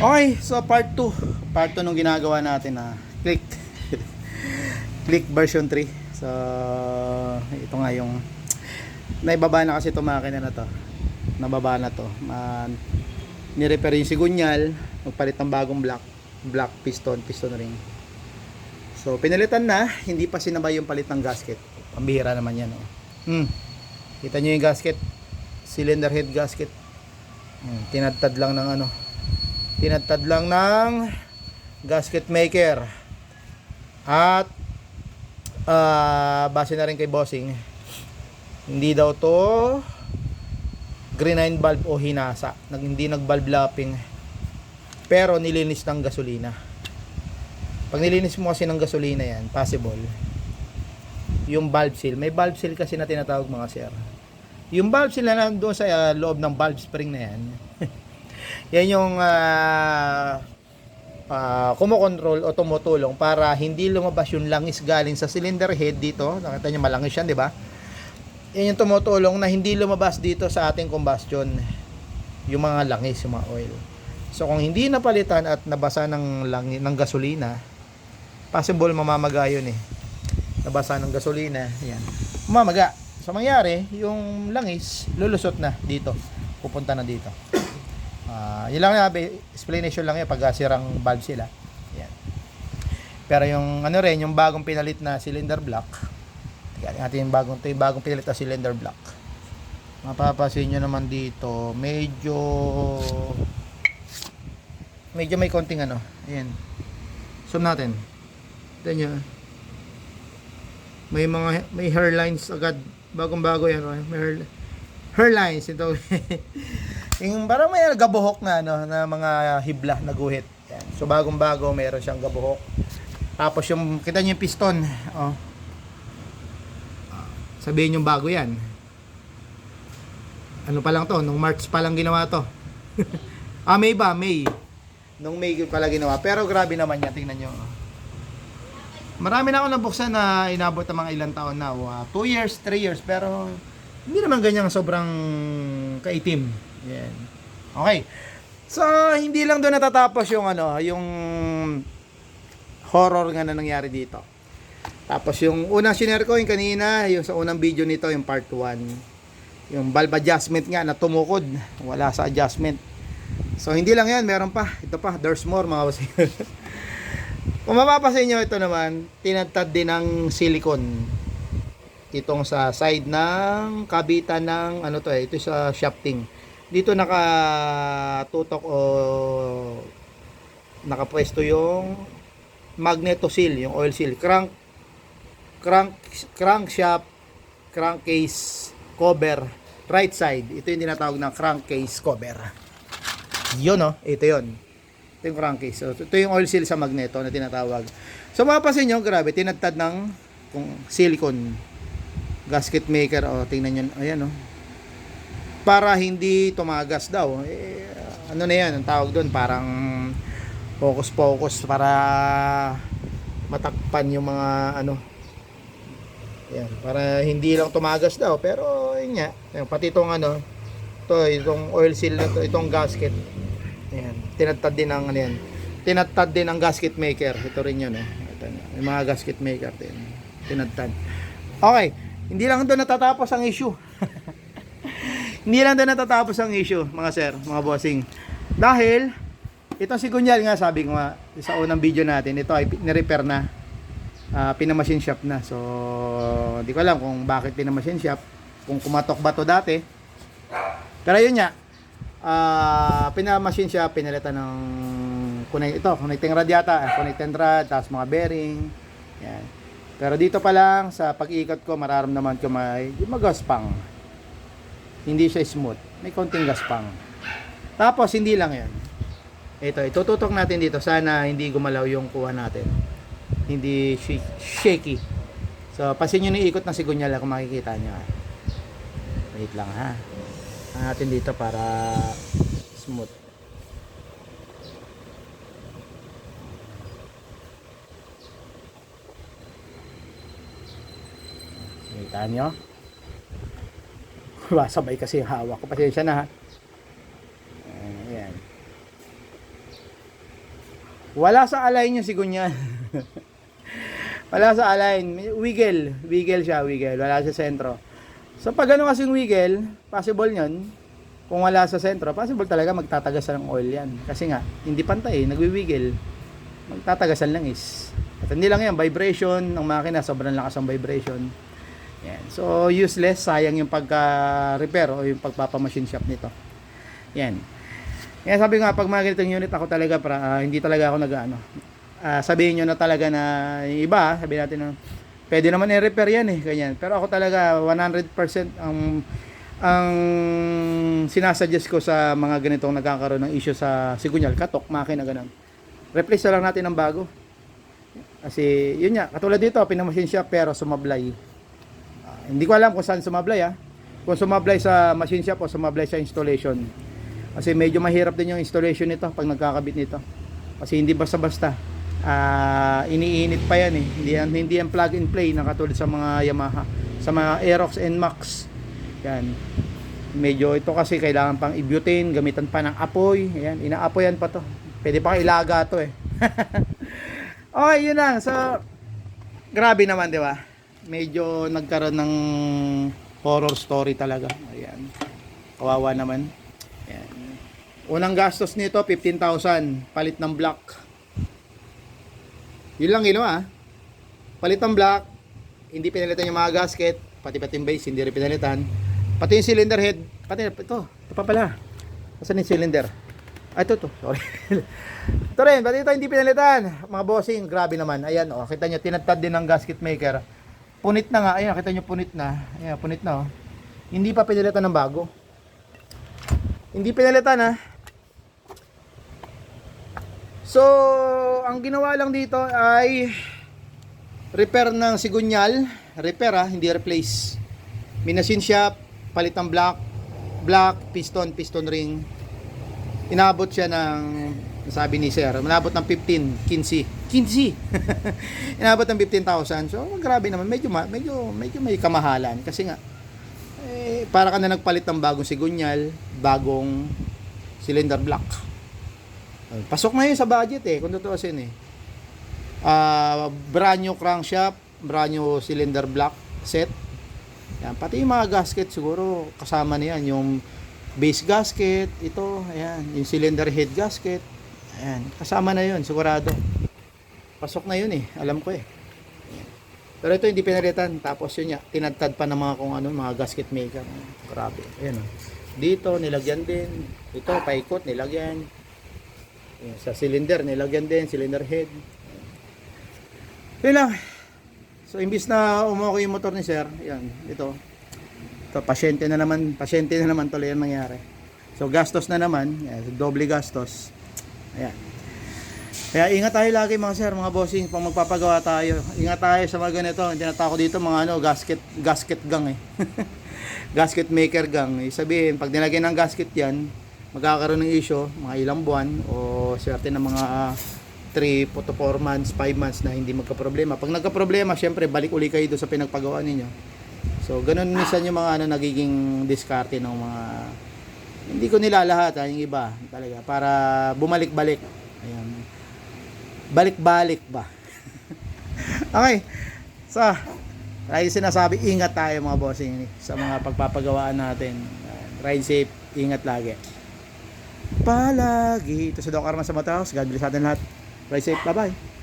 Okay, so part 2. Part 2 nung ginagawa natin na click. Click version 3. So, ito nga yung naibaba na kasi itong makina na to. Nababa na to. Ni-repair yung sigunyal, magpalit ng bagong black piston ring. So, pinalitan na, hindi pa sinabay yung palit ng gasket. Pambihira naman yan. Kita nyo yung gasket, cylinder head gasket. Tinadtad lang ng gasket maker. At base na rin kay bossing, hindi daw to grenine valve o hinasa, hindi nag-valve lapping, pero nilinis ng gasolina. Pag nilinis mo kasi ng gasolina yan, possible yung valve seal, may valve seal kasi na tinatawag mga sir. Yung valve seal na nandoon sa loob ng valve spring na yan yan yung kumokontrol o tumutulong para hindi lumabas yung langis galing sa cylinder head dito. Nakita nyo malangis yan, di ba? Yan yung tumutulong na hindi lumabas dito sa ating combustion yung mga langis, yung mga oil. So kung hindi napalitan at nabasa ng langis ng gasolina, possible mamamaga yun nabasa ng gasolina, yan, mamamaga. So mangyari, yung langis lulusot na dito, pupunta na dito. Yun lang explanation lang yun pag sirang valve sila. Yan. Pero yung yung bagong pinalit na cylinder block, yung bagong pinalit na cylinder block, mapapasin nyo naman dito, medyo may konting ayan. Zoom natin. Tignan nyo. May hairlines agad. Bagong-bago yan. May hairlines ito. Yung parang may gabuhok na na mga hibla na guhit. Yan. So bagong-bago meron siyang gabuhok. Tapos yung kita niyo yung piston, sabihin yung bago yan. Ano pa lang to, nung March pa lang ginawa to. May. Nung May pala ginawa. Pero grabe naman yan, tingnan niyo. Marami na ako nabuksan na inabot ng mga ilang taon na. 2 years, 3 years, pero hindi naman ganyang sobrang kaitim. Yan. Okay. So, hindi lang doon natatapos yung yung horror nga na nangyari dito. Tapos yung unang shinare ko yung kanina, yung sa unang video nito, yung part 1. Yung valve adjustment nga na tumukod, wala sa adjustment. So, hindi lang yan, meron pa. Ito pa, there's more mga boss. Kung mapapasin nyo, ito naman, tinatad din ng silicone. Itong sa side ng kabitan ng ito sa shafting. Dito nakatutok o nakapwesto yung magneto seal, yung oil seal, crankshaft, crankcase cover, right side. Ito yung tinatawag na crankcase cover. Yun ito yun. Ito yung crankcase. So, ito yung oil seal sa magneto na tinatawag. So mapapasin nyo, grabe, tinatad ng silicone gasket maker. Tingnan nyo, ayan para hindi tumagas daw. Na yan, ang tawag doon, parang focus para matakpan yung mga yan, para hindi lang tumagas daw. Pero yun nga, pati itong itong oil seal na to, itong gasket, ayan, tinatad din ng tinatad din ng gasket maker. Ito rin yun ito, yung mga gasket maker din tinatad. Okay, hindi lang doon natatapos ang issue. Hindi lang doon natatapos ang issue, mga sir, mga bossing. Dahil itong sigunyal nga, sabi ko nga sa unang video natin, ito ay ni-repair na, pinamachine shop na. So hindi ko alam kung bakit pinamachine shop, kung kumatok ba to dati. Pero yun nga, pinamachine shop, pinalitan ng connecting rod yata, connecting rod, tapos mga bearing. Yan. Pero dito pa lang sa pag-ikot ko, mararamdaman ko may magaspang. Hindi siya smooth, may konting gaspang. Tapos hindi lang yan, ito itututok natin dito, sana hindi gumalaw yung kuha natin, hindi shaky. So pasin nyo na ikot ng sigunyal kung makikita nyo. Wait lang natin dito para smooth. Kita nyo, sabay kasi yung hawak ko, pasensya na. Ayan. Wala sa align yung sigunyan. Wala sa align. Wiggle siya, wiggle. Wala sa sentro. So pag ano kasing wiggle, possible yun. Kung wala sa sentro, possible talaga magtatagasan ng oil yan. Kasi nga, hindi pantay, nagwi-wiggle. Magtatagasan lang is. At hindi lang yan, vibration ng makina, sobrang lakas ang vibration. Yan. So useless, sayang yung pagka-repair o yung pagpapamachine shop nito. Yan. Kaya sabi nga, pag mga ganitong unit, ako talaga, hindi talaga ako nag-ano. Sabihin nyo na talaga na yung iba, sabihin natin na, pwede naman i-repair yan ganyan. Pero ako talaga, 100% ang sinasuggest ko sa mga ganitong nagkakaroon ng issue sa sigunyal, katok, makina, ganun. Replace na lang natin ng bago. Kasi, yun nga, katulad dito, pinamachine shop, pero sumablay. Hindi ko alam kung saan sumablay, kung sumablay sa machine shop o sumablay sa installation. Kasi medyo mahirap din yung installation nito pag nagkakabit nito. Kasi hindi basta-basta. Iniinit pa yan Hindi yan plug and play na katulad sa mga Yamaha, sa mga Aerox and Max. Yan. Medyo ito kasi kailangan pang i-butane, gamitan pa ng apoy. Ayan, inaapoyan pa to. Pwede pa ilaga to Okay, yun lang. So, grabe naman, di ba? Medyo nagkaroon ng horror story talaga. Ayan. Kawawa naman. Ayan. Unang gastos nito 15,000, palit ng block. Yun lang ginawa. Palit ng block, hindi pinalitan yung mga gasket, pati yung base hindi rin pinalitan. Pati yung cylinder head, pati ito pa pala. Nasaan yung cylinder? Ito sorry. Ito rin, pati ito hindi pinalitan. Mga bossing, grabe naman. Ayan kita nyo, tinatad din ng gasket maker. Punit na nga, ayan, kita nyo punit na. Ayan, punit na Hindi pa pinalitan ng bago. Hindi pinalitan So, ang ginawa lang dito ay repair ng sigunyal. Repair hindi replace. Minachine shop, palit ng block, piston ring. Inabot siya ng, sabi ni sir, inabot ng 15. Inabot ng 15,000. So, grabe naman. Medyo may kamahalan. Kasi nga, para ka na nagpalit ng bagong sigunyal, bagong cylinder block. Pasok na yun sa budget kung tutuusin brand new crankshaft, brand new cylinder block set. Yan, pati yung mga gasket siguro kasama na yan, yung base gasket, ito, ayan, yung cylinder head gasket, ayan, kasama na yun, sigurado. Pasok na yun alam ko Ayan. Pero ito hindi pinalitan, tapos yun tinadtad pa ng mga kung ano, mga gasket maker. Grabe, ayan dito nilagyan din, ito paikot nilagyan. Sa cylinder nilagyan din, cylinder head. Yun lang. So imbis na umuko yung motor ni sir, yan, ito pasyente na naman tuloy ang nangyari. So gastos na naman, doble gastos. Ayan. Kaya ingat tayo lagi mga sir, mga bossing, pag magpapagawa tayo. Ingat tayo sa mga ganito. Hindi na ako dito mga gasket gang gasket maker gang. Sabihin, pag nilagyan ng gasket yan, magkakaroon ng issue, mga ilang buwan o swerte ng mga 3 to 4 months, 5 months na hindi magka-problema. Pag nagka-problema, syempre balik uli kayo doon sa pinagpagawa ninyo. So, ganun minsan yung mga nagiging diskarte ng mga, hindi ko nilalahat yung iba talaga, para bumalik-balik. Ayan. Balik-balik ba? Okay. So, lagi sinasabi, ingat tayo mga bossing sa mga pagpapagawaan natin. Ride safe, ingat lagi. Palagi. Ito si Doc Arman sa Mataos. God bless atin lahat. Ride safe. Bye-bye.